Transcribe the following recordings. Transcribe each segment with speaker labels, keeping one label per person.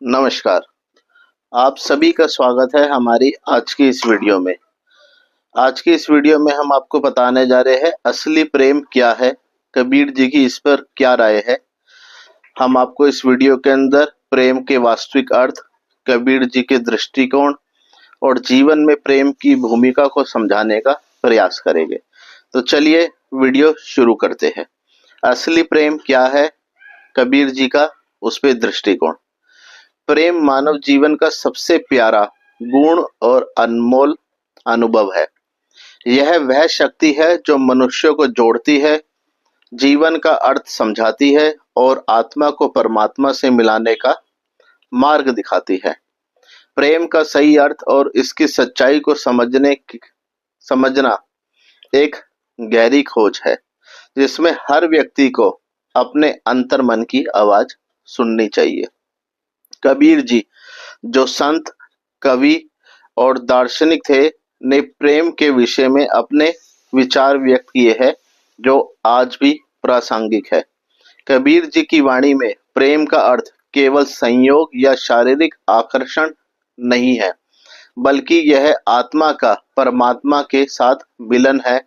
Speaker 1: नमस्कार। आप सभी का स्वागत है हमारी आज की इस वीडियो में। आज की इस वीडियो में हम आपको बताने जा रहे हैं असली प्रेम क्या है, कबीर जी की इस पर क्या राय है। हम आपको इस वीडियो के अंदर प्रेम के वास्तविक अर्थ, कबीर जी के दृष्टिकोण और जीवन में प्रेम की भूमिका को समझाने का प्रयास करेंगे। तो चलिए वीडियो शुरू करते हैं। असली प्रेम क्या है, कबीर जी का उस पे दृष्टिकोण। प्रेम मानव जीवन का सबसे प्यारा गुण और अनमोल अनुभव है। यह वह शक्ति है जो मनुष्य को जोड़ती है, जीवन का अर्थ समझाती है और आत्मा को परमात्मा से मिलाने का मार्ग दिखाती है। प्रेम का सही अर्थ और इसकी सच्चाई को समझना एक गहरी खोज है, जिसमें हर व्यक्ति को अपने अंतर्मन की आवाज सुननी चाहिए। कबीर जी, जो संत, कवि और दार्शनिक थे, ने प्रेम के विषय में अपने विचार व्यक्त किए हैं, जो आज भी प्रासंगिक है। कबीर जी की वाणी में प्रेम का अर्थ केवल संयोग या शारीरिक आकर्षण नहीं है, बल्कि यह आत्मा का परमात्मा के साथ मिलन है,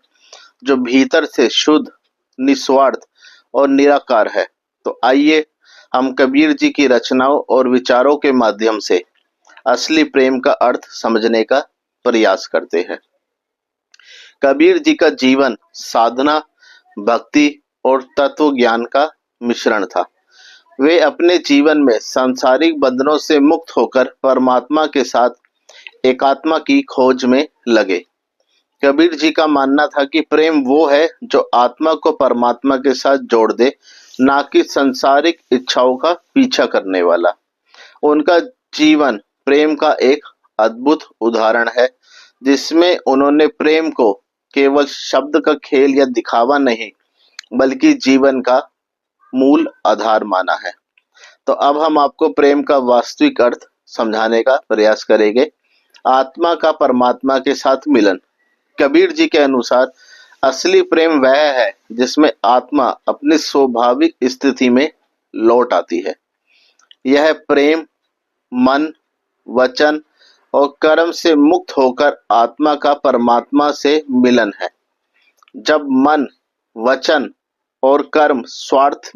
Speaker 1: जो भीतर से शुद्ध, निस्वार्थ और निराकार है। तो आइए हम कबीर जी की रचनाओं और विचारों के माध्यम से असली प्रेम का अर्थ समझने का प्रयास करते हैं। कबीर जी का जीवन साधना, भक्ति और तत्व ज्ञान का मिश्रण था। वे अपने जीवन में सांसारिक बंधनों से मुक्त होकर परमात्मा के साथ एकात्मा की खोज में लगे। कबीर जी का मानना था कि प्रेम वो है जो आत्मा को परमात्मा के साथ जोड़ दे, ना कि सांसारिक इच्छाओं का पीछा करने वाला। उनका जीवन प्रेम का एक अद्भुत उदाहरण है, जिसमें उन्होंने प्रेम को केवल शब्द का खेल या दिखावा नहीं, बल्कि जीवन का मूल आधार माना है। तो अब हम आपको प्रेम का वास्तविक अर्थ समझाने का प्रयास करेंगे। आत्मा का परमात्मा के साथ मिलन। कबीर जी के अनुसार असली प्रेम वह है जिसमें आत्मा अपनी स्वाभाविक स्थिति में लौट आती है। यह प्रेम मन, वचन और कर्म से मुक्त होकर आत्मा का परमात्मा से मिलन है। जब मन, वचन और कर्म स्वार्थ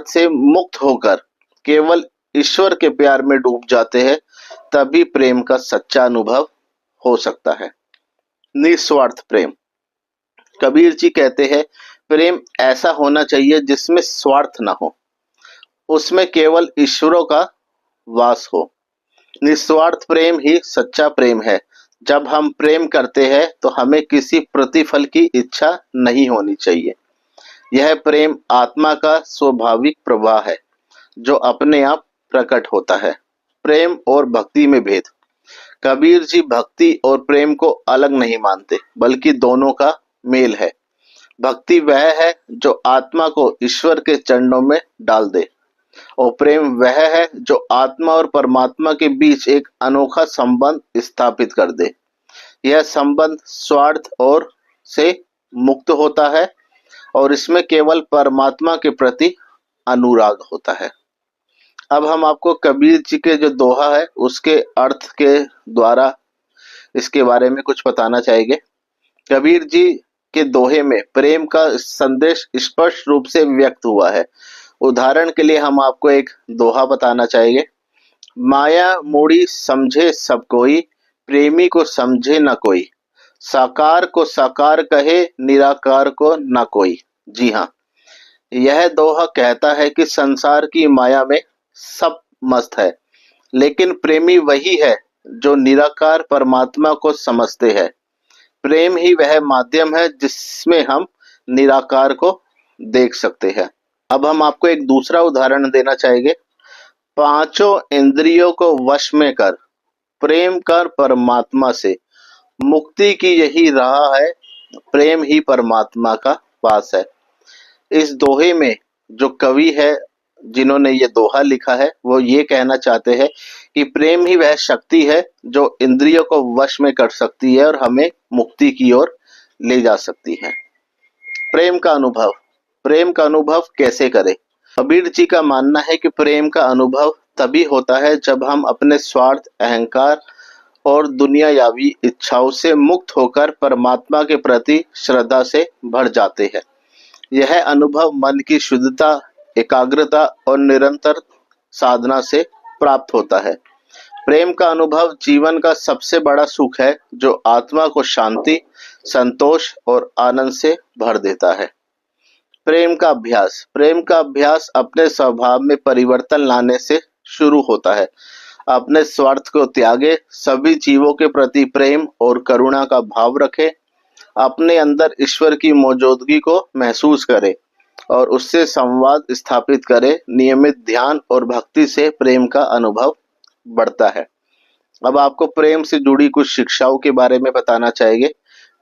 Speaker 1: से मुक्त होकर केवल ईश्वर के प्यार में डूब जाते हैं, तभी प्रेम का सच्चा अनुभव हो सकता है। निस्वार्थ प्रेम। कबीर जी कहते हैं, प्रेम ऐसा होना चाहिए जिसमें स्वार्थ न हो, उसमें केवल ईश्वरों का वास हो। निस्वार्थ प्रेम ही सच्चा प्रेम है। जब हम प्रेम करते हैं तो हमें किसी प्रतिफल की इच्छा नहीं होनी चाहिए। यह प्रेम आत्मा का स्वाभाविक प्रवाह है, जो अपने आप प्रकट होता है। प्रेम और भक्ति में भेद। कबीर जी भक्ति और प्रेम को अलग नहीं मानते, बल्कि दोनों का मेल है। भक्ति वह है जो आत्मा को ईश्वर के चरणों में डाल दे, और प्रेम वह है जो आत्मा और परमात्मा के बीच एक अनोखा संबंध स्थापित कर दे। यह संबंध स्वार्थ और से मुक्त होता है और इसमें केवल परमात्मा के प्रति अनुराग होता है। अब हम आपको कबीर जी के जो दोहा है उसके अर्थ के द्वारा इसके बारे में कुछ बताना चाहेंगे। कबीर जी के दोहे में प्रेम का संदेश स्पष्ट रूप से व्यक्त हुआ है। उदाहरण के लिए हम आपको एक दोहा बताना चाहेंगे। माया मूढ़ी समझे सब कोई, प्रेमी को समझे न कोई। साकार को साकार कहे, निराकार को न कोई। जी हाँ, यह दोहा कहता है कि संसार की माया में सब मस्त है, लेकिन प्रेमी वही है जो निराकार परमात्मा को समझते हैं। प्रेम ही वह माध्यम है जिसमें हम निराकार को देख सकते हैं। अब हम आपको एक दूसरा उदाहरण देना चाहेंगे। पांचों इंद्रियों को वश में कर, प्रेम कर परमात्मा से। मुक्ति की यही राह है, प्रेम ही परमात्मा का पास है। इस दोहे में जो कवि है जिन्होंने ये दोहा लिखा है, वो ये कहना चाहते हैं कि प्रेम ही वह शक्ति है जो इंद्रियों को वश में कर सकती है और हमें मुक्ति की ओर ले जा सकती है। प्रेम का अनुभव। प्रेम का अनुभव कैसे करें? कबीर जी का मानना है कि प्रेम का अनुभव तभी होता है जब हम अपने स्वार्थ, अहंकार और दुनियावी इच्छाओं से मुक्त होकर परमात्मा के प्रति श्रद्धा से भर जाते हैं। यह अनुभव मन की शुद्धता, एकाग्रता और निरंतर साधना से प्राप्त होता है। प्रेम का अनुभव जीवन का सबसे बड़ा सुख है, जो आत्मा को शांति, संतोष और आनंद से भर देता है। प्रेम का अभ्यास अपने स्वभाव में परिवर्तन लाने से शुरू होता है। अपने स्वार्थ को त्यागे, सभी जीवों के प्रति प्रेम और करुणा का भाव रखें, अपने अंदर ईश्वर की मौजूदगी को महसूस करें और उससे संवाद स्थापित करें। नियमित ध्यान और भक्ति से प्रेम का अनुभव बढ़ता है। अब आपको प्रेम से जुड़ी कुछ शिक्षाओं के बारे में बताना चाहेंगे।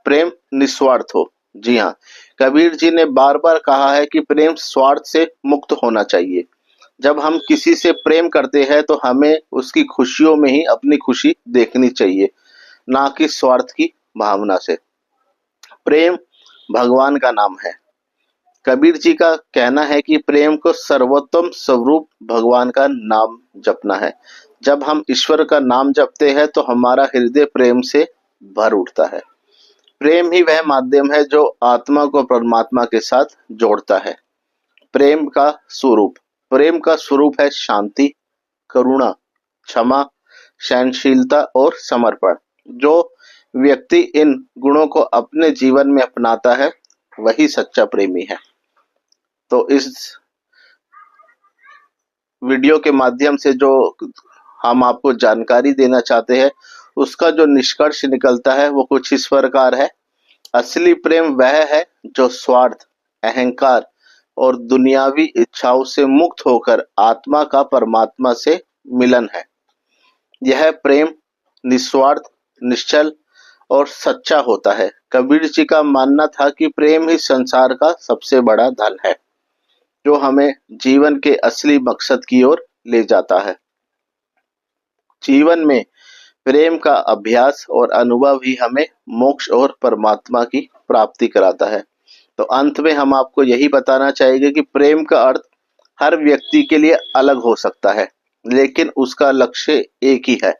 Speaker 1: प्रेम निस्वार्थ हो। जी हाँ, कबीर जी ने बार बार कहा है कि प्रेम स्वार्थ से मुक्त होना चाहिए। जब हम किसी से प्रेम करते हैं तो हमें उसकी खुशियों में ही अपनी खुशी देखनी चाहिए, ना कि स्वार्थ की भावना से। प्रेम भगवान का नाम है। कबीर जी का कहना है कि प्रेम को सर्वोत्तम स्वरूप भगवान का नाम जपना है। जब हम ईश्वर का नाम जपते हैं तो हमारा हृदय प्रेम से भर उठता है। प्रेम ही वह माध्यम है जो आत्मा को परमात्मा के साथ जोड़ता है। प्रेम का स्वरूप है शांति, करुणा, क्षमा, सहनशीलता और समर्पण। जो व्यक्ति इन गुणों को अपने जीवन में अपनाता है वही सच्चा प्रेमी है। तो इस वीडियो के माध्यम से जो हम आपको जानकारी देना चाहते हैं, उसका जो निष्कर्ष निकलता है वो कुछ इस प्रकार है। असली प्रेम वह है जो स्वार्थ, अहंकार और दुनियावी इच्छाओं से मुक्त होकर आत्मा का परमात्मा से मिलन है। यह प्रेम निस्वार्थ, निश्चल और सच्चा होता है। कबीर जी का मानना था कि प्रेम ही संसार का सबसे बड़ा धन है, जो हमें जीवन के असली मकसद की ओर ले जाता है। जीवन में प्रेम का अभ्यास और अनुभव ही हमें मोक्ष और परमात्मा की प्राप्ति कराता है। तो अंत में हम आपको यही बताना चाहेंगे कि प्रेम का अर्थ हर व्यक्ति के लिए अलग हो सकता है, लेकिन उसका लक्ष्य एक ही है,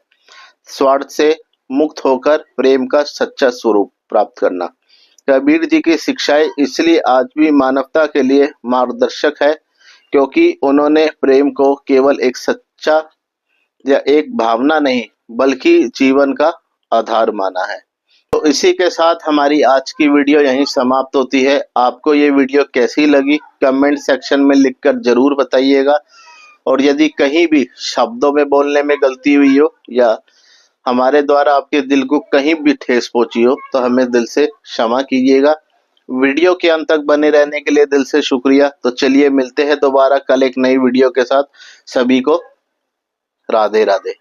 Speaker 1: स्वार्थ से मुक्त होकर प्रेम का सच्चा स्वरूप प्राप्त करना। कबीर जी की शिक्षाएं इसलिए आज भी मानवता के लिए मार्गदर्शक है, क्योंकि उन्होंने प्रेम को केवल एक सच्चा या एक भावना नहीं बल्कि जीवन का आधार माना है। तो इसी के साथ हमारी आज की वीडियो यहीं समाप्त होती है। आपको ये वीडियो कैसी लगी कमेंट सेक्शन में लिखकर जरूर बताइएगा, और यदि कहीं भी शब्दों में बोलने में गलती हुई हो या हमारे द्वारा आपके दिल को कहीं भी ठेस पहुंची हो तो हमें दिल से क्षमा कीजिएगा। वीडियो के अंत तक बने रहने के लिए दिल से शुक्रिया। तो चलिए मिलते हैं दोबारा कल एक नई वीडियो के साथ। सभी को राधे राधे।